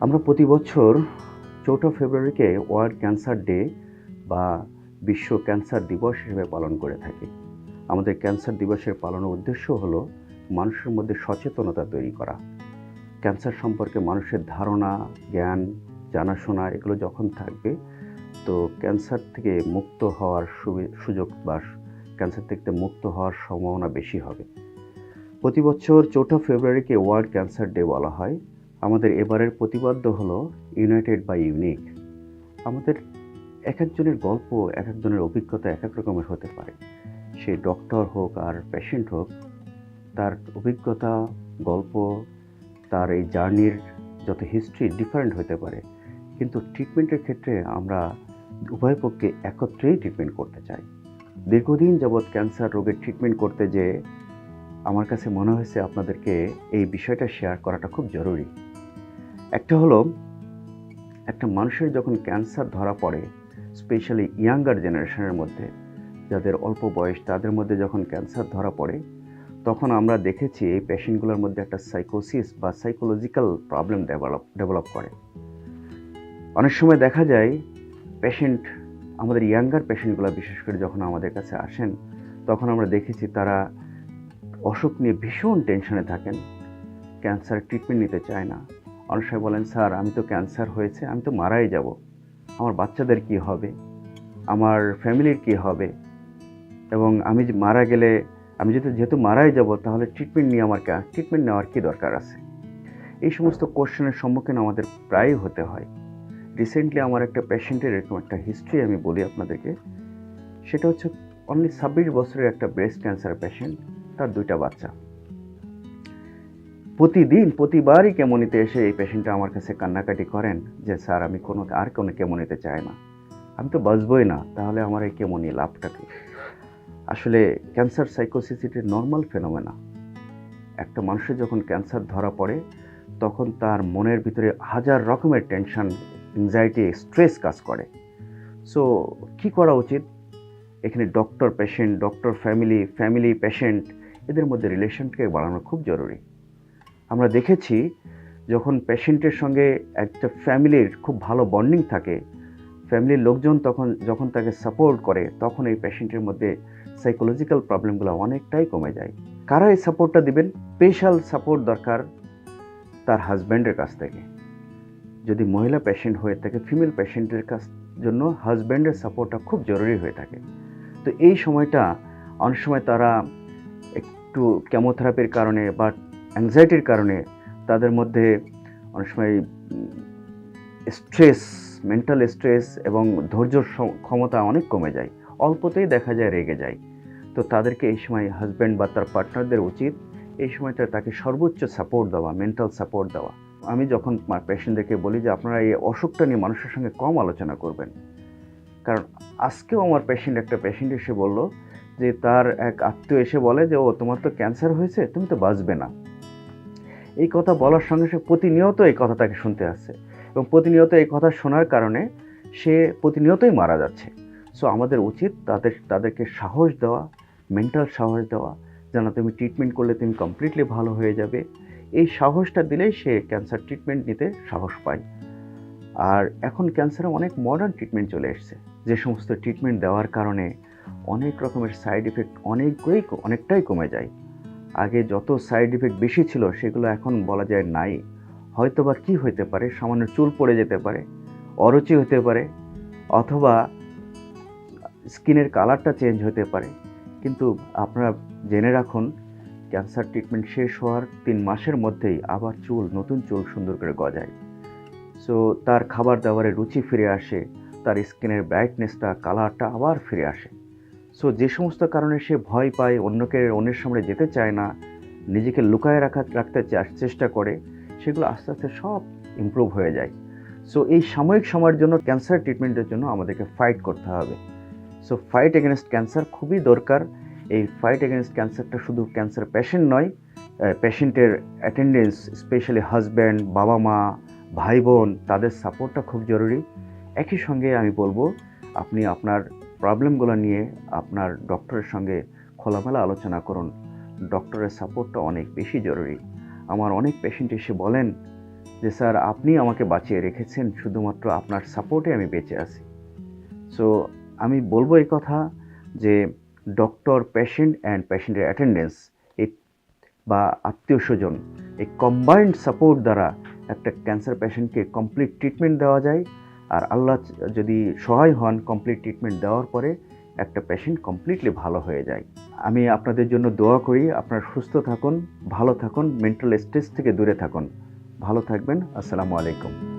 আমরা প্রতি বছর ৪ঠা ফেব্রুয়ারিকে ওয়ার্ল্ড ক্যান্সার ডে বা বিশ্ব ক্যান্সার দিবস হিসেবে পালন করে থাকি। আমাদের ক্যান্সার দিবসের পালনের উদ্দেশ্য হলো মানুষের মধ্যে সচেতনতা তৈরি করা। ক্যান্সার সম্পর্কে মানুষের ধারণা, জ্ঞান, জানাশোনা এগুলো যখন থাকবে, তো ক্যান্সার থেকে মুক্ত হওয়ার সুযোগ বা ক্যান্সার থেকে মুক্ত হওয়ার সম্ভাবনা বেশি হবে। প্রতি বছর ৪ঠা ফেব্রুয়ারিকে ওয়ার্ল্ড ক্যান্সার ডে বলা হয়। আমাদের এবারের প্রতিপাদ্য হলো ইউনাইটেড বাই ইউনিক। আমাদের এক একজনের গল্প, এক একজনের অভিজ্ঞতা এক এক রকমের হতে পারে। সে ডক্টর হোক আর পেশেন্ট হোক, তার অভিজ্ঞতা, গল্প, তার এই জার্নির যত হিস্ট্রি ডিফারেন্ট হতে পারে, কিন্তু ট্রিটমেন্টের ক্ষেত্রে আমরা উভয় পক্ষে একত্রেই ট্রিটমেন্ট করতে চাই। দীর্ঘদিন যাবৎ ক্যান্সার রোগের ট্রিটমেন্ট করতে যেয়ে আমার কাছে মনে হয়েছে আপনাদেরকে এই বিষয়টা শেয়ার করাটা খুব জরুরি। একটা হলো, একটা মানুষের যখন ক্যান্সার ধরা পড়ে, স্পেশালি ইয়াঙ্গার জেনারেশনের মধ্যে, যাদের অল্প বয়স, তাদের মধ্যে যখন ক্যান্সার ধরা পড়ে, তখন আমরা দেখেছি এই পেশেন্টগুলোর মধ্যে একটা সাইকোসিস বা সাইকোলজিক্যাল প্রবলেম ডেভেলপ করে। অনেক সময় দেখা যায় পেশেন্ট, আমাদের ইয়াঙ্গার পেশেন্টগুলো বিশেষ করে যখন আমাদের কাছে আসেন, তখন আমরা দেখেছি তারা অসুখ নিয়ে ভীষণ টেনশনে থাকেন, ক্যান্সার ট্রিটমেন্ট নিতে চায় না। অনেক সময় বলেন, স্যার আমি তো ক্যান্সার হয়েছে, আমি তো মারাই যাব, আমার বাচ্চাদের কি হবে, আমার ফ্যামিলির কি হবে, এবং আমি যে মারা গেলে, আমি যেহেতু মারাই যাব, তাহলে ট্রিটমেন্ট নিয়ে আমার ট্রিটমেন্ট নেওয়ার কি দরকার আছে। এই সমস্ত কোশ্চেনের সম্মুখীন আমাদের প্রায়ই হতে হয়। রিসেন্টলি আমার একটা পেশেন্টের এরকম একটা হিস্ট্রি আমি বলি আপনাদেরকে। সেটা হচ্ছে অনলি 26 বছরের একটা ব্রেস্ট ক্যান্সার পেশেন্ট, তার 2টা বাচ্চা। প্রতিবারই কেমোনিতে এসে এই পেশেন্টটা আমার কাছে কান্নাকাটি করেন যে, স্যার আমি কোনো কেমোনিতে চাই না, আমি তো বাঁচবই না, তাহলে আমার এই কেমোনি লাভটা কি। আসলে ক্যান্সার সাইকোসিস এটি নর্মাল ফেনোমেনা। একটা মানুষের যখন ক্যান্সার ধরা পড়ে, তখন তার মনের ভিতরে হাজার রকমের টেনশন, অ্যাংজাইটি, স্ট্রেস কাজ করে। সো কি করা উচিত? এখানে doctor patient, doctor family patient, এদের মধ্যে রিলেশনকে বাড়ানো খুব জরুরি। আমরা দেখেছি যখন পেশেন্টের সঙ্গে একটা ফ্যামিলির খুব ভালো বন্ডিং থাকে, ফ্যামিলির লোকজন যখন তাকে সাপোর্ট করে, তখন এই পেশেন্টের মধ্যে সাইকোলজিক্যাল প্রবলেমগুলো অনেকটাই কমে যায়। কারা এই সাপোর্টটা দিবেন? স্পেশাল সাপোর্ট দরকার তার হাজব্যান্ডের কাছ থেকে। যদি মহিলা পেশেন্ট হয়ে থাকে, ফিমেল পেশেন্টের জন্য হাজব্যান্ডের সাপোর্টটা খুব জরুরি হয়ে থাকে। তো এই সময়টা অনেক সময় তারা একটু কেমোথেরাপির কারণে বা অ্যাংজাইটির কারণে তাদের মধ্যে অনেক সময় স্ট্রেস, মেন্টাল স্ট্রেস এবং ধৈর্য ক্ষমতা অনেক কমে যায়, অল্পতেই দেখা যায় রেগে যায়। তো তাদেরকে এই সময় হাজব্যান্ড বা তার পার্টনারদের উচিত এই সময়টা তাকে সর্বোচ্চ সাপোর্ট দেওয়া, মেন্টাল সাপোর্ট দেওয়া। আমি যখন পেশেন্টদেরকে বলি যে আপনারা এই অসুখটা নিয়ে মানুষের সঙ্গে কম আলোচনা করবেন, কারণ আজকেও আমার একটা পেশেন্ট এসে বলল যে তার এক আত্মীয় এসে বলে যে, ও তোমার তো ক্যান্সার হয়েছে, তুমি তো বাঁচবে না। এই কথা বলার সঙ্গে সঙ্গে প্রতিনিয়ত এই কথা তাকে শুনতে আসছে, এবং প্রতিনিয়ত এই কথা শোনার কারণে সে প্রতিনিয়তই মারা যাচ্ছে। সো আমাদের উচিত তাদেরকে সাহস দেওয়া, মেন্টাল সাহস দেওয়া, যেন তুমি ট্রিটমেন্ট করলে তুমি কমপ্লিটলি ভালো হয়ে যাবে। এই সাহসটা দিলেই সে ক্যান্সার ট্রিটমেন্ট নিতে সাহস পায়। আর এখন ক্যান্সারে অনেক মডার্ন ট্রিটমেন্ট চলে এসছে, যে সমস্ত ট্রিটমেন্ট দেওয়ার কারণে অনেক রকমের সাইড ইফেক্ট অনেকটাই কমে যায়। আগে যত সাইড ইফেক্ট বেশি ছিল, সেগুলো এখন বলা যায় নাই। হয়তো বা কী হতে পারে, সামান্য চুল পড়ে যেতে পারে, অরুচি হতে পারে, অথবা স্কিনের কালারটা চেঞ্জ হতে পারে। কিন্তু আপনারা জেনে রাখুন, ক্যান্সার ট্রিটমেন্ট শেষ হওয়ার 3 মাসের মধ্যেই আবার নতুন চুল সুন্দর করে গজায়। সো তার খাবার দাবারে রুচি ফিরে আসে, তার স্কিনের ব্রাইটনেসটা, কালারটা আবার ফিরে আসে। সো যে সমস্ত কারণে সে ভয় পায়, অন্যের সামনে যেতে চায় না, নিজেকে লুকায়ে রাখতে চেষ্টা করে, সেগুলো আস্তে আস্তে সব ইমপ্রুভ হয়ে যায়। সো এই সাময়িক সময়ের জন্য ক্যান্সার ট্রিটমেন্টের জন্য আমাদেরকে ফাইট করতে হবে। সো ফাইট এগেনস্ট ক্যান্সার খুবই দরকার। এই ফাইট এগেনস্ট ক্যান্সারটা শুধু ক্যান্সার পেশেন্ট নয়, পেশেন্টের অ্যাটেন্ডেন্স, স্পেশালি হাজব্যান্ড, বাবা মা, ভাই বোন, তাদের সাপোর্টটা খুব জরুরি। একই সঙ্গে আমি বলবো, আপনি আপনার প্রবলেমগুলো নিয়ে আপনার ডক্টরের সঙ্গে খোলামেলা আলোচনা করুন। ডক্টরের সাপোর্টটা অনেক বেশি জরুরি। আমার অনেক পেশেন্ট এসে বলেন যে স্যার আপনি আমাকে বাঁচিয়ে রেখেছেন, শুধুমাত্র আপনার সাপোর্টে আমি বেঁচে আছি। সো আমি বলবো এই কথা যে ডক্টর, পেশেন্ট অ্যান্ড পেশেন্টের অ্যাটেন্ডেন্স এই বা আত্মীয় স্বজন এই কম্বাইন্ড সাপোর্ট দ্বারা একটা ক্যান্সার পেশেন্টকে কমপ্লিট ট্রিটমেন্ট দেওয়া যায়। আর আল্লাহ যদি সহায় হন, কমপ্লিট ট্রিটমেন্ট দেওয়ার পরে একটা পেশেন্ট কমপ্লিটলি ভালো হয়ে যায়। আমি আপনাদের জন্য দোয়া করি, আপনারা সুস্থ থাকুন, ভালো থাকুন, মেন্টাল স্ট্রেস থেকে দূরে থাকুন। ভালো থাকবেন। আসসালামু আলাইকুম।